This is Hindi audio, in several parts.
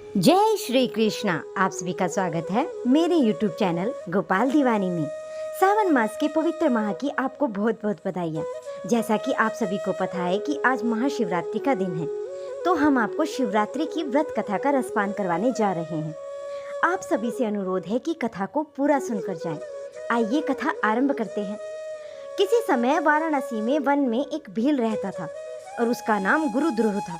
जय श्री कृष्णा। आप सभी का स्वागत है मेरे YouTube चैनल गोपाल दीवानी में। सावन मास के पवित्र माह की आपको बहुत बहुत बधाइयाँ। जैसा कि आप सभी को पता है कि आज महाशिवरात्रि का दिन है, तो हम आपको शिवरात्रि की व्रत कथा का रसपान करवाने जा रहे हैं। आप सभी से अनुरोध है कि कथा को पूरा सुनकर जाएं। आइए कथा आरंभ करते हैं। किसी समय वाराणसी में वन में एक भील रहता था और उसका नाम गुरुद्रोह था।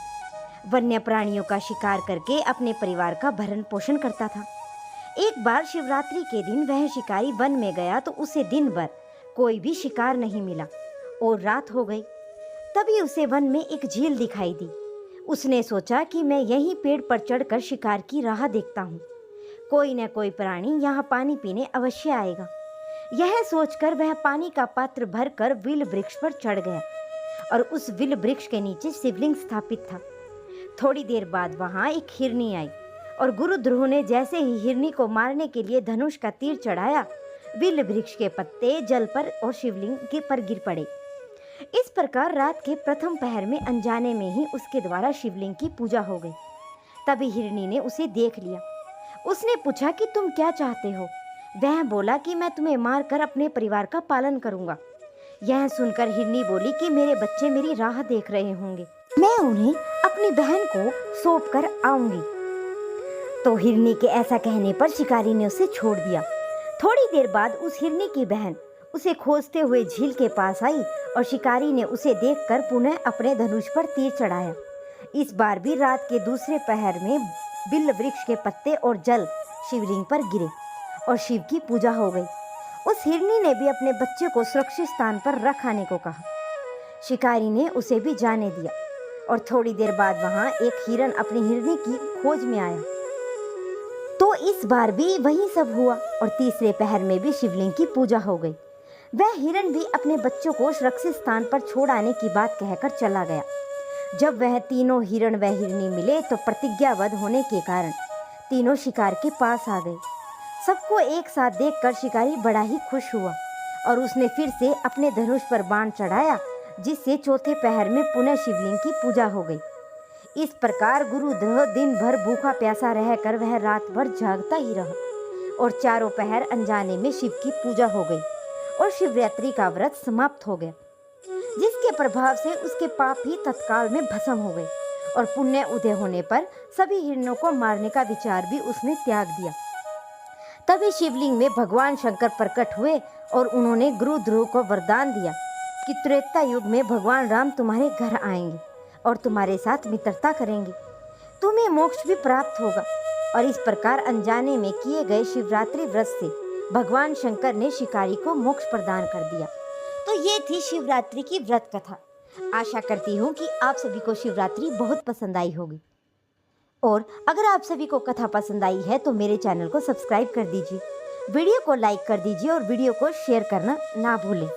वन्य प्राणियों का शिकार करके अपने परिवार का भरण पोषण करता था। एक बार शिवरात्रि के दिन वह शिकारी वन में गया तो उसे दिन भर कोई भी शिकार नहीं मिला और रात हो गई। तभी उसे वन में एक झील दिखाई दी। उसने सोचा कि मैं यहीं पेड़ पर चढ़कर शिकार की राह देखता हूँ, कोई न कोई प्राणी यहाँ पानी पीने अवश्य आएगा। यह सोचकर वह पानी का पात्र भरकर विल वृक्ष पर चढ़ गया और उस विल वृक्ष के नीचे शिवलिंग स्थापित था। थोड़ी देर बाद वहां एक हिरनी आई और गुरुद्रोह ने जैसे ही हिरनी को मारने के लिए धनुष का तीर चढ़ाया, विल वृक्ष के पत्ते जल पर और शिवलिंग के पर गिर पड़े। इस प्रकार रात के प्रथम पहर में अनजाने में ही उसके द्वारा शिवलिंग की पूजा हो गई। तभी हिरनी ने उसे देख लिया। उसने पूछा कि तुम क्या चाहते हो? वह बोला कि मैं तुम्हें मारकर अपने परिवार का पालन करूंगा। यह सुनकर हिरनी बोली कि मेरे बच्चे मेरी राह देख रहे होंगे, मैं उन्हें अपनी बहन को सौंप कर आऊंगी। तो हिरनी के ऐसा कहने पर शिकारी ने उसे छोड़ दिया। थोड़ी देर बाद उस हिरनी की बहन उसे खोजते हुए झील के पास आई और शिकारी ने उसे देखकर पुनः अपने धनुष पर तीर चढ़ाया। इस बार भी रात के दूसरे पहर में बिल वृक्ष के पत्ते और जल शिवलिंग पर गिरे और शिव की पूजा हो गई। उस हिरनी ने भी अपने बच्चे को सुरक्षित स्थान पर रख आने को कहा। शिकारी ने उसे भी जाने दिया और थोड़ी देर बाद वहां एक हिरन अपनी हिरनी की खोज में आया। तो इस बार भी वही सब हुआ और तीसरे पहर में भी शिवलिंग की पूजा हो गई। वह हिरन भी अपने बच्चों को सुरक्षित स्थान पर छोड़ आने की बात कहकर चला गया। जब वह तीनों हिरन व हिरनी मिले तो प्रतिज्ञाबद्ध होने के कारण तीनों शिकार के पास आ गए। सबको एक साथ देखकर शिकारी बड़ा ही खुश हुआ और उसने फिर से अपने धनुष पर बाण चढ़ाया, जिससे चौथे पहर में पुनः शिवलिंग की पूजा हो गई। इस प्रकार गुरुद्रोह दिन भर भूखा प्यासा रहकर वह रात भर जागता ही रहा और चारों पहर अनजाने में शिव की पूजा हो गई और शिवरात्रि का व्रत समाप्त हो गया, जिसके प्रभाव से उसके पाप ही तत्काल में भस्म हो गए और पुण्य उदय होने पर सभी हिरणों को मारने का विचार भी उसने त्याग दिया। तभी शिवलिंग में भगवान शंकर प्रकट हुए और उन्होंने गुरुद्रोह को वरदान दिया कि त्रेता युग में भगवान राम तुम्हारे घर आएंगे और तुम्हारे साथ मित्रता करेंगे, तुम्हें मोक्ष भी प्राप्त होगा। और इस प्रकार अनजाने में किए गए शिवरात्रि व्रत से भगवान शंकर ने शिकारी को मोक्ष प्रदान कर दिया। तो ये थी शिवरात्रि की व्रत कथा। आशा करती हूँ कि आप सभी को शिवरात्रि बहुत पसंद आई होगी। और अगर आप सभी को कथा पसंद आई है तो मेरे चैनल को सब्सक्राइब कर दीजिए, वीडियो को लाइक कर दीजिए और वीडियो को शेयर करना ना भूलें।